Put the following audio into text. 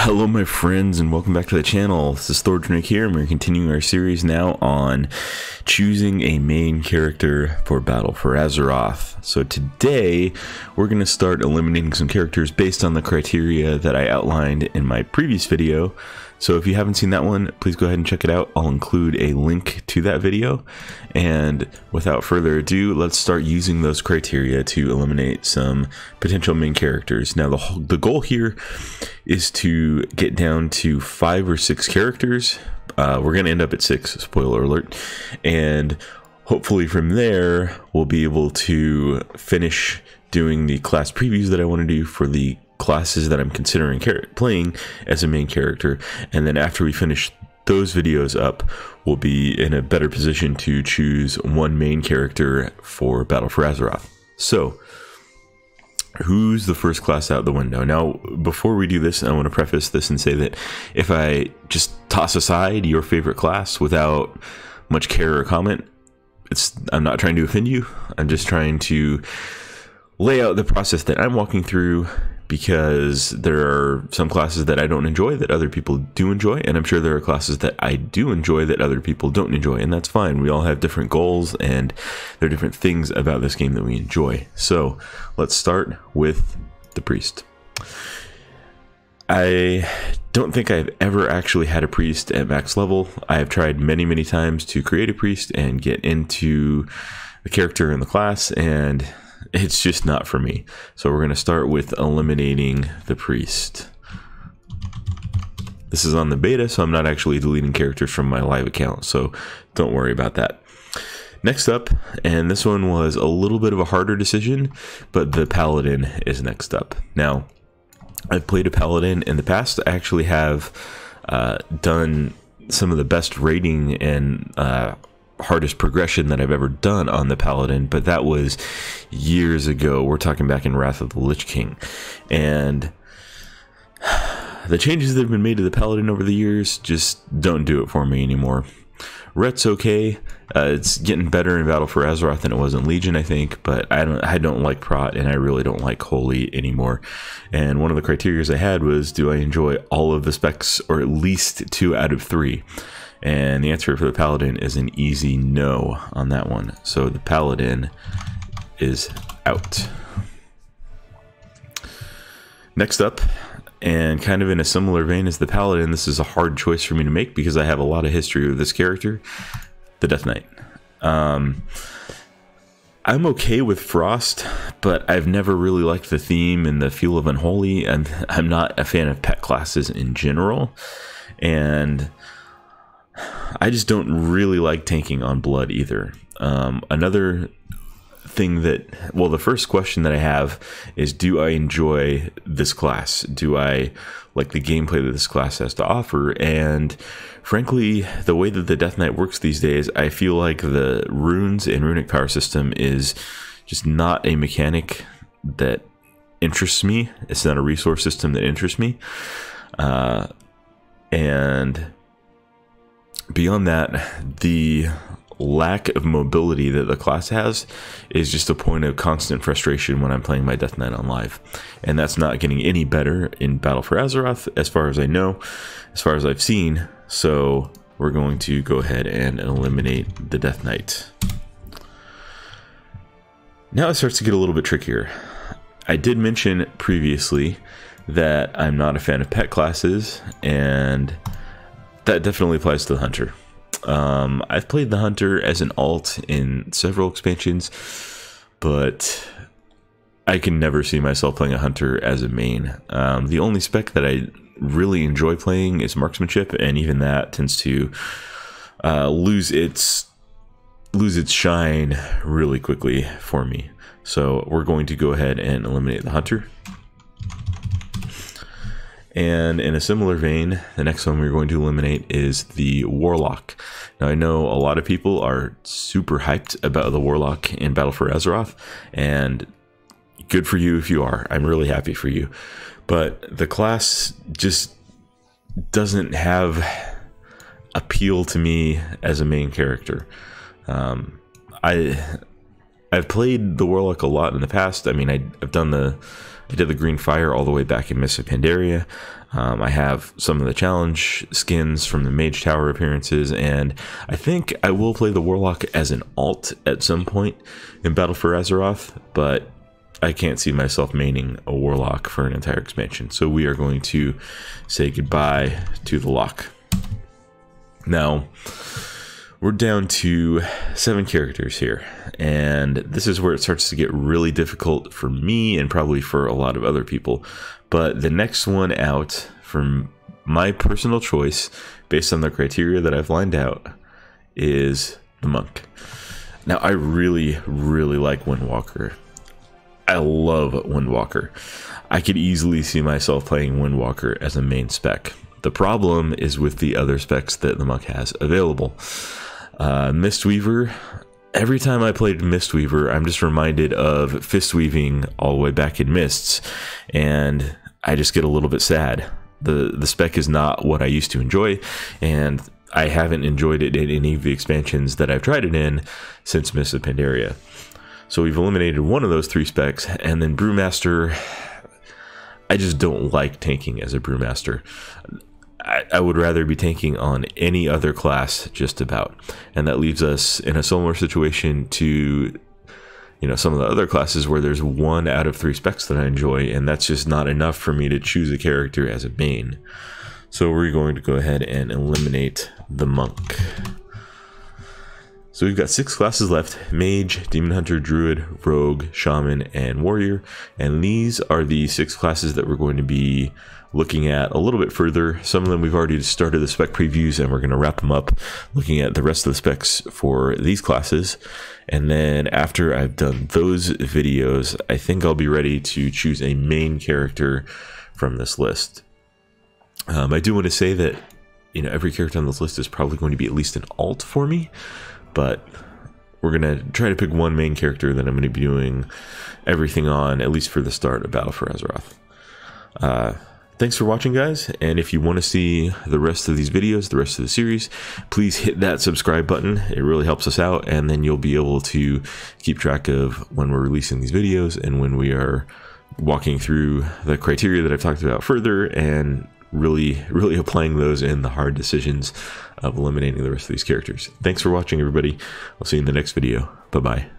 Hello my friends and welcome back to the channel. This is Thordrake here and we're continuing our series now on choosing a main character for Battle for Azeroth. So today we're going to start eliminating some characters based on the criteria that I outlined in my previous video. So if you haven't seen that one, please go ahead and check it out. I'll include a link to that video. And without further ado, let's start using those criteria to eliminate some potential main characters. Now the goal here is to get down to 5 or 6 characters. We're going to end up at 6, spoiler alert. And hopefully from there, we'll be able to finish doing the class previews that I want to do for the classes that I'm considering playing as a main character, and then after we finish those videos up, we'll be in a better position to choose one main character for Battle for Azeroth. So who's the first class out the window? Now before we do this, I want to preface this and say that if I just toss aside your favorite class without much care or comment, I'm not trying to offend you. I'm just trying to lay out the process that I'm walking through, because there are some classes that I don't enjoy that other people do enjoy, and I'm sure there are classes that I do enjoy that other people don't enjoy, and that's fine. We all have different goals, and there are different things about this game that we enjoy. So let's start with the priest. I don't think I've ever actually had a priest at max level. I have tried many times to create a priest and get into the character in the class, and it's just not for me. So we're going to start with eliminating the priest. This is on the beta, so I'm not actually deleting characters from my live account, so don't worry about that. Next up, and this one was a little bit of a harder decision, but the Paladin is next up. Now, I've played a Paladin in the past. I actually have done some of the best rating and hardest progression that I've ever done on the Paladin, but that was years ago. We're talking back in Wrath of the Lich King, and the changes that have been made to the Paladin over the years just don't do it for me anymore. Ret's okay. It's getting better in Battle for Azeroth than it was in Legion, I think, but I don't like Prot, and I really don't like Holy anymore. And one of the criteria I had was, do I enjoy all of the specs, or at least 2 out of 3? And the answer for the Paladin is an easy no on that one. So the Paladin is out. Next up, and kind of in a similar vein as the Paladin, this is a hard choice for me to make because I have a lot of history with this character, the Death Knight. I'm okay with Frost, but I've never really liked the theme and the feel of Unholy, and I'm not a fan of pet classes in general. And I just don't really like tanking on blood either. Another thing well, the first question that I have is, do I enjoy this class? Do I like the gameplay that this class has to offer? And frankly, the way that the Death Knight works these days, I feel like the runes and runic power system is just not a mechanic that interests me. It's not a resource system that interests me. And beyond that, the lack of mobility that the class has is just a point of constant frustration when I'm playing my Death Knight on live. And that's not getting any better in Battle for Azeroth, as far as I know, as far as I've seen. So we're going to go ahead and eliminate the Death Knight. Now it starts to get a little bit trickier. I did mention previously that I'm not a fan of pet classes, and that definitely applies to the Hunter. I've played the Hunter as an alt in several expansions, but I can never see myself playing a Hunter as a main. The only spec that I really enjoy playing is Marksmanship, and even that tends to lose its shine really quickly for me. So we're going to go ahead and eliminate the Hunter. And in a similar vein, the next one we're going to eliminate is the Warlock. Now I know a lot of people are super hyped about the Warlock in Battle for Azeroth, and good for you if you are. I'm really happy for you. But the class just doesn't have appeal to me as a main character. I've played the Warlock a lot in the past. I mean, I've done the I did the Green Fire all the way back in Mists of Pandaria. I have some of the challenge skins from the Mage Tower appearances, and I think I will play the Warlock as an alt at some point in Battle for Azeroth, but I can't see myself maining a Warlock for an entire expansion. So we are going to say goodbye to the lock. Now, we're down to 7 characters here, and this is where it starts to get really difficult for me and probably for a lot of other people. But the next one out, from my personal choice, based on the criteria that I've lined out, is the Monk. Now, I really, really like Windwalker. I love Windwalker. I could easily see myself playing Windwalker as a main spec. The problem is with the other specs that the Monk has available. Mistweaver, every time I played Mistweaver, I'm just reminded of Fistweaving all the way back in Mists, and I just get a little bit sad. The spec is not what I used to enjoy, and I haven't enjoyed it in any of the expansions that I've tried it in since Mists of Pandaria. So we've eliminated one of those 3 specs, and then Brewmaster, I just don't like tanking as a Brewmaster. I would rather be tanking on any other class, just about. And that leaves us in a similar situation to, you know, some of the other classes where there's 1 out of 3 specs that I enjoy, and that's just not enough for me to choose a character as a main. So we're going to go ahead and eliminate the Monk. So we've got 6 classes left: Mage, Demon Hunter, Druid, Rogue, Shaman, and Warrior. And these are the 6 classes that we're going to be looking at a little bit further. Some of them we've already started the spec previews, and we're going to wrap them up looking at the rest of the specs for these classes. And then after I've done those videos, I think I'll be ready to choose a main character from this list. I do want to say that, you know, every character on this list is probably going to be at least an alt for me, but we're going to try to pick one main character that I'm going to be doing everything on, at least for the start of Battle for Azeroth. Thanks for watching, guys, and if you want to see the rest of these videos, the rest of the series, please hit that subscribe button. It really helps us out, and then you'll be able to keep track of when we're releasing these videos and when we are walking through the criteria that I've talked about further, and really applying those in the hard decisions of eliminating the rest of these characters. Thanks for watching, everybody. I'll see you in the next video. Bye-bye.